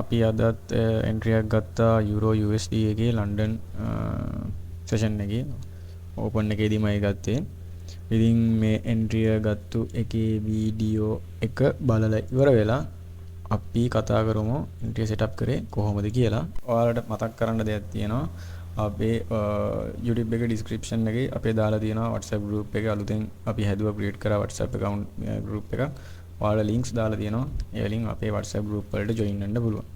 අපි අදත් එන්ට්‍රි එකක් ගත්තා යුරෝ USD එකේ ලන්ඩන් සෙෂන් එකේ ඕපන් එකේදීමයි ගත්තේ. ඉතින් මේ එන්ට්‍රි එක ගත්තු එකේ වීඩියෝ එක බලලා ඉවර වෙලා අපි කතා කරමු එන්ට්‍රි සෙටප් කරේ කොහොමද කියලා. ඔයාලට මතක් කරන්න දෙයක් තියෙනවා. අපේ YouTube එකේ description එකේ අපේ දාලා තියෙනවා WhatsApp group එක අලුතෙන් අපි හැදුවා create කරා WhatsApp account group එකක්. ඔයාලා links දාලා තියෙනවා. ඒ වලින් අපේ WhatsApp group වලට join වෙන්න පුළුවන්.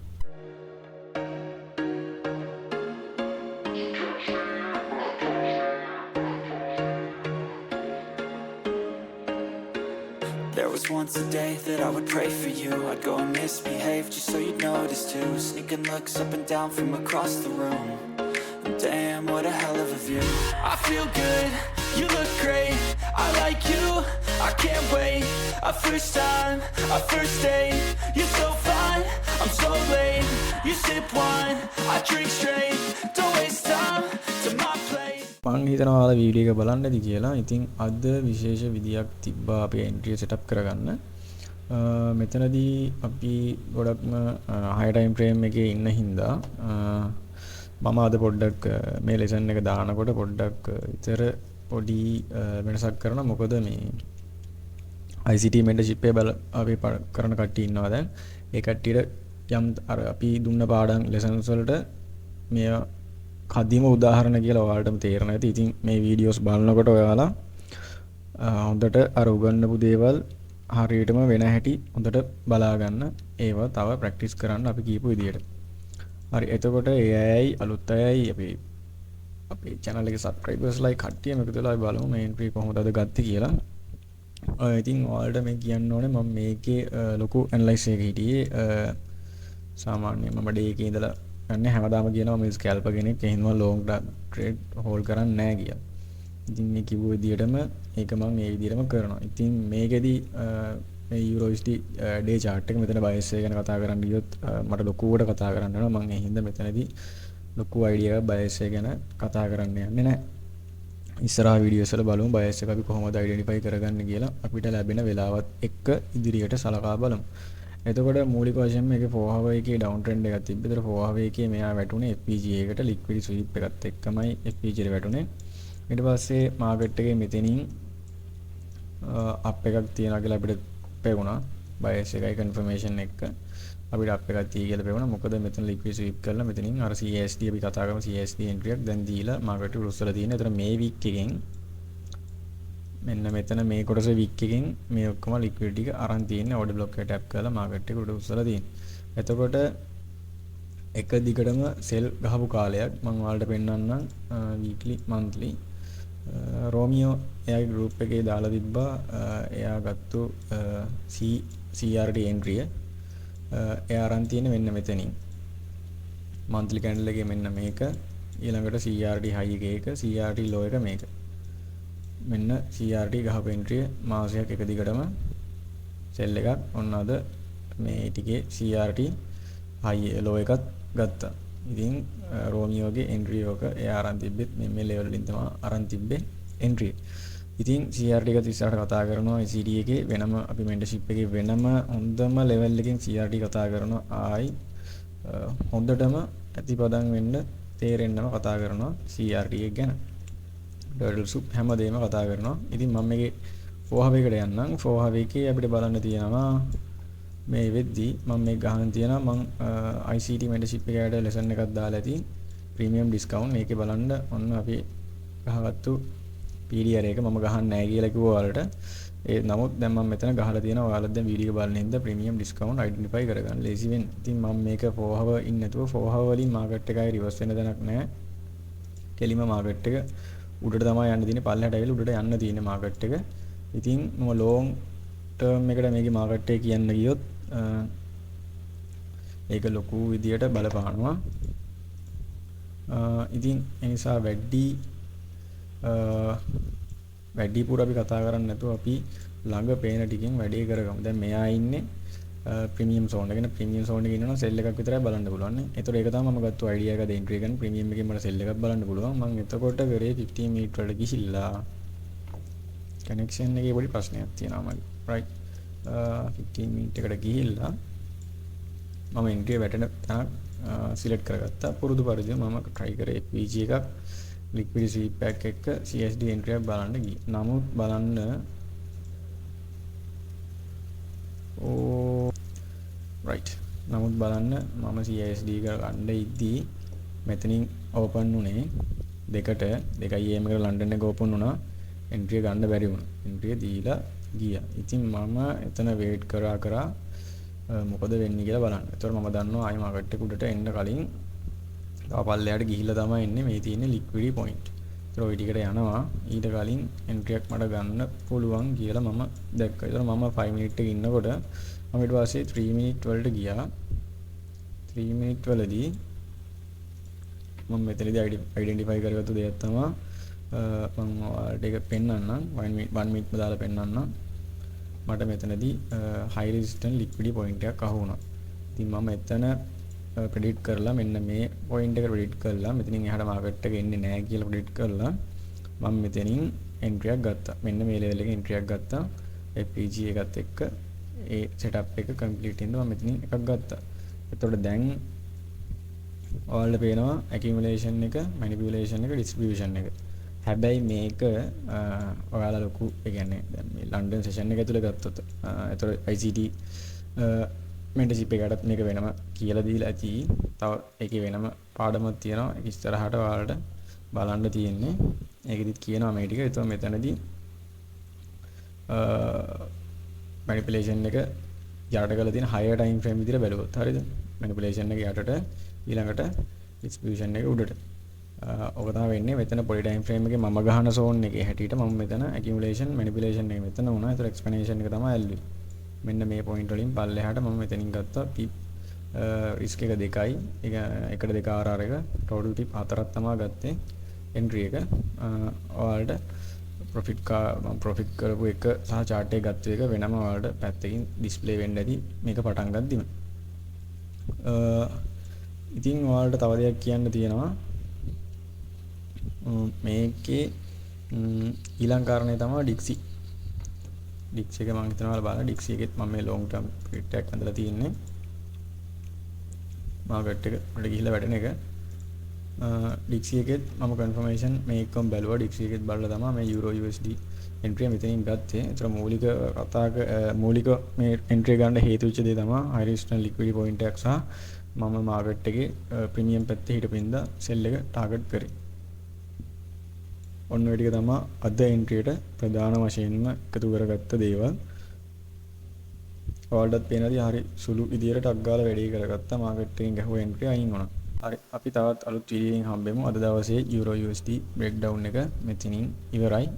There was once a day that I would pray for you. I'd go and misbehave just so you'd notice too. Sneaking looks up and down from across the room. And damn, what a hell of a view. I feel good, you look great. I like you, I can't wait. A first time, a first date. You're so fine, I'm so late. You sip wine, I drink straight. Don't waste time to my plate. මං හිතනවා ඔයාලා video එක බලන්න ඇති කියලා. ඉතින් අද විශේෂ විදියක් තිබ්බා අපේ එන්ට්‍රි සෙටප් කරගන්න. මෙතනදී අපි ගොඩක්ම හයි ටයිම් ෆ්‍රේම් එකේ ඉන්න හින්දා මම අද පොඩ්ඩක් මේ ලෙසන් එක දානකොට පොඩ්ඩක් විතර පොඩි වෙනසක් කරනවා. මොකද මේ ICT mentorship එක අපි කරන කට්ටිය ඉන්නවා දැන්. ඒ කට්ටියට යම් අර අපි දුන්න පාඩම් ලෙසන්ස් වලට මේ කදිම උදාහරණ කියලා ඔයාලටම තේරෙනවා ඇති. ඉතින් මේ වීඩියෝස් බලනකොට ඔයාලා හොඳට අර උගන්වපු දේවල් හරියටම වෙන හැටි හොඳට බලා ගන්න. ඒවා තව ප්‍රැක්ටිස් කරන්න අපි කියපු විදියට. හරි. එතකොට ඒ අයයි අලුත් අයයි අපේ channel එකේ subscribers like කට්ටියම එකතු වෙලා අපි බලමු මේ entry කොහොමද අද ගත්තේ කියලා. ඉතින් ඔයාලට මේ කියන්න ඕනේ මම මේකේ ලොකු ඇනලයිස් එකක හිටියේ සාමාන්‍යයෙන් මම ඩේ එකේ ඉඳලා ගන්න හැමදාම කියනවා මේ ස්කැල්පර් කෙනෙක් එහෙම ලොන්ග් ට්‍රේඩ් හෝල්ඩ් කරන්නේ නැහැ කියලා. ඉතින් මේ කිව්ව විදිහටම ඒක මම මේ විදිහටම කරනවා. ඉතින් මේකෙදි මේ USD ඩේ chart එක මෙතන බයස් එක ගැන කතා කරන්න ගියොත් මට ලොකුවට කතා කරන්න වෙනවා. මම ඒ හින්දා මෙතනදී ලොකු අයිඩියා එකක් බයස් එක ගැන කතා කරන්න යන්නේ නැහැ. ඉස්සරහා වීඩියෝස් වල බලමු බයස් එක අපි කොහොමද අයිඩෙන්ටිෆයි කරගන්නේ කියලා අපිට ලැබෙන වෙලාවත් එක්ක ඉදිරියට සලකා බලමු. එතකොට මූලික වශයෙන් මේකේ 4 hour එකේ ඩවුන් ට්‍රෙන්ඩ් එකක් තිබ්බ. ඒතර 4 hour එකේ මෙයා වැටුනේ FPG එකට ලික්විඩ් ස්වීප් එකත් එක්කමයි FPG එක වැටුනේ. ඊට පස්සේ මාකට් එකේ මෙතනින් අප් එකක් තියනවා කියලා අපිට පෙවුණා. බයස් එකයි කන්ෆර්මේෂන් එක අපිට අප් එකක් තියෙයි කියලා පෙවුණා. මොකද මෙතන ලික්විඩ් ස්වීප් කරලා මෙතනින් අර CSD අපි කතා කරමු CSD එන්ට්‍රි එකක් දැන් දීලා මාකට් එක උස්සලා තියෙනවා. ඒතර මේ වීක් එකෙන් මෙන්න මෙතන මේ කොටස වීක් එකෙන් මේ ඔක්කොම ලික්විඩිටි එක අරන් තියෙන්නේ ඕඩර් බ්ලොක් එක ටැප් කරලා මාකට් එක උඩ උස්සලා තියෙනවා. එතකොට එක දිගටම සෙල් ගහපු කාලයක් මම ඔයාලට පෙන්නන්නම් වීක්ලි මන්ත්ලි රෝමියෝ එයාගේ ගෲප් එකේ දාලා තිබ්බා එයා ගත්තු CRT එන්ට්‍රි එක එයා අරන් තියෙන්නේ මෙන්න මෙතනින් මන්ත්ලි කැන්ඩල් එකේ මෙන්න මේක ඊළඟට CRT හයි එකේ එක CRT ලෝ එක මේක මෙන්න CRT ගහපු එන්ට්‍රිය මාසයක් එක දිගටම සෙල් එකක් ඔන්න අද මේ ටිකේ CRT හයි ලෝ එකත් ගත්තා. ඉතින් රෝමියෝගේ එන්ට්‍රි එක එයා අරන් තිබ්බෙත් මේ ලෙවල් වලින් තමයි අරන් තිබ්බේ එන්ට්‍රි. ඉතින් CRT එක ඉස්සරහට කතා කරනවා ICT එකේ වෙනම අපි මෙන්ටර්ෂිප් එකේ වෙනම හොඳම ලෙවල් එකකින් CRT කතා කරනවා ආයි හොඳටම ඇතිපදන් වෙන්න තේරෙන්නම කතා කරනවා CRT එක ගැන. ඩර්ටල් සුප් හැමදේම කතා කරනවා. ඉතින් මම මේකේ 4 hour එකට යන්නම්. 4 hour එකේ අපිට බලන්න තියෙනවා මේ වෙද්දී මම මේ ගහන තියෙනවා මම ICT mentorship එකකට ලෙසන් එකක් දාලා ඇති ප්‍රීමියම් ඩිස්කවුන්ට් මේකේ බලන්න ඔන්න අපි ගහගත්තු PDR එක මම ගහන්නේ නැහැ කියලා කිව්වා ඔයාලට. ඒ නමුත් දැන් මම මෙතන ගහලා තියෙනවා ඔයාලත් දැන් වීඩියෝ බලන හින්දා ප්‍රීමියම් ඩිස්කවුන්ට් අයිඩෙන්ටිෆයි කරගන්න ලේසි වෙන්න. ඉතින් මම මේක 4 hour ඉන්නේ නැතුව 4 hour වලින් මාකට් එකයි රිවර්ස් වෙන දණක් නැහැ. කෙලිම මාකට් එක උඩට තමයි යන්න තියෙන්නේ පල්ලෙහාට ඇවිල්ලා උඩට යන්න තියෙන්නේ මාකට් එක. ඉතින් මම ලොන්ග් ටර්ම් එකට මේකේ මාකට් එක කියන්න ගියොත් ඒක ලොකු විදියට බලපානවා. ඉතින් ඒ නිසා වැඩිපුර අපි කතා කරන්නේ නැතුව අපි ළඟ පේන ටිකෙන් වැඩේ කරගමු. දැන් මෙයා ඉන්නේ ප්‍රීමියම් සෝන් එකේ. ප්‍රීමියම් සෝන් එකේ ඉන්නවා සෙල් එකක් විතරයි බලන්න පුළුවන් නේ. ඒතකොට ඒක තමයි මම ගත්ත අයිඩියා එක දෙන්ට්‍රි එකෙන් ප්‍රීමියම් එකෙන් මට සෙල් එකක් බලන්න පුළුවන්. මම එතකොට කරේ 15 මිනිත් වලට ගිහිල්ලා කනෙක්ෂන් එකේ පොඩි ප්‍රශ්නයක් තියෙනවා මගේ. රයිට් 15 මිනිත් එකට ගිහිල්ලා මම එන්ට්‍රිය වැටෙන තැනක් සිලෙක්ට් කරගත්තා. පුරුදු පරිදි මම try කරේ FVG එකක් liquidity sweep pack එක CSD entry එකක් බලන්න ගියා. නමුත් බලන්න right. නමුත් බලන්න මම CSD එක ගන්න ඉද්දී මෙතනින් ඕපන් උනේ දෙකට 2am එකට ලන්ඩන් එක ඕපන් වුණා. එන්ට්‍රිය ගන්න බැරි වුණා. එන්ට්‍රිය දීලා ගියා. ඉතින් මම එතන wait කරා මොකද වෙන්නේ කියලා බලන්න. ඒතකොට මම දන්නවා ආයි මාකට් එක උඩට එන්න කලින් තව පල්ලෙහාට ගිහිල්ලා තමයි එන්නේ මේ තියෙන්නේ liquidity point. ඒතකොට ওই ටිකට යනවා. ඊට කලින් එන්ට්‍රි එකක් මට ගන්න පුළුවන් කියලා මම දැක්කා. ඒතකොට මම 5 minute එක ඉන්නකොට මම ඊට පස්සේ 3 minute වලට ගියා. 3 minute වලදී මම මෙතනදී identify කරගත්තු දෙයක් තමයි මම ඔයාලට ඒක පෙන්වන්නම් 1 minute දාලා පෙන්වන්නම්. මට මෙතනදී high resistance liquidity point එකක් අහු වුණා. ඉතින් මම එතන predict කරලා මෙන්න මේ point එක predict කරලා මෙතනින් එහාට market එක එන්නේ නැහැ කියලා predict කරලා මම මෙතනින් entry එකක් ගත්තා. මෙන්න මේ level එකේ entry එකක් ගත්තා. FPG එකත් එක්ක ඒ setup එක complete වෙනවා මම මෙතනින් එකක් ගත්තා. එතකොට දැන් ඔයාලට පේනවා accumulation එක, manipulation එක, distribution එක. හැබැයි මේක ඔයාලා ලොකු ඒ කියන්නේ දැන් මේ ලන්ඩන් සෙෂන් එක ඇතුලේ ගත්තොත් එතකොට ICT mentorship එකකට මේක වෙනම කියලා දීලා ඇති. තව ඒකේ වෙනම පාඩමක් තියෙනවා. ඒක ඉස්සරහට ඔයාලට බලන්න තියෙන්නේ. ඒකෙදිත් කියනවා මේ ටික. ඒතකොට මෙතනදී manipulation එක යටට කරලා තියෙන higher time frame විදිහට බැලුවොත් හරියද? manipulation එක යටට ඊළඟට distribution එක උඩට. ඔක තමයි වෙන්නේ. මෙතන poly time frame එකේ මම ගහන zone එකේ හැටියට මම මෙතන accumulation manipulation එක මෙතන වුණා. ඒතර explanation එක තමයි ඇල්ලුවේ. මෙන්න මේ point වලින් පල්ලෙහාට මම මෙතනින් ගත්තා pip risk එක 2යි. ඒක එකට 2 RR එක total pip 4ක් තමයි ගත්තේ entry එක. ඔයාලට profit කරපු එක සහ chart එක ගත්ත එක වෙනම ඔයාලට පැත්තකින් display වෙන්න ඇති මේක පටන් ගද්දිම. ඉතින් ඔයාලට තව දෙයක් කියන්න තියෙනවා. මේකේ ඊළඟ කාරණේ තමයි Dixie. Dixie එක මම හිතනවා ඔයාලා බලන්න. Dixie එකෙත් මම මේ long term trade එකක් ඇඳලා තියෙන්නේ. මාකට් එක වලට ගිහිල්ලා වැටෙන එක. Dixie එකෙත් මම confirmation මේකම බැලුවා. Dixie එකෙත් බලලා තමයි මේ euro USD entry එක මෙතනින් ගත්තේ. ඒතර මූලික මේ entry ගන්න හේතු වෙච්ච දේ තමයි high resistance liquidity point එකක් සහ මම මාකට් එකේ premium පැත්තේ හිටපින්දා sell එක target කරේ. ඔන්න ඔය ටික තමයි අද entry එකට ප්‍රධාන වශයෙන්ම එකතු කරගත්ත දේවල්. ඔයාලටත් පේනදී හරි සුළු විදියට ටක් ගාලා වැඩි කරගත්තා. මාකට් එකෙන් ගහුව entry අයින් වුණා. හරි අපි තවත් අලුත් වීඩියෝ එකකින් හම්බෙමු. අද දවසේ euro USD breakdown එක මෙතනින් ඉවරයි.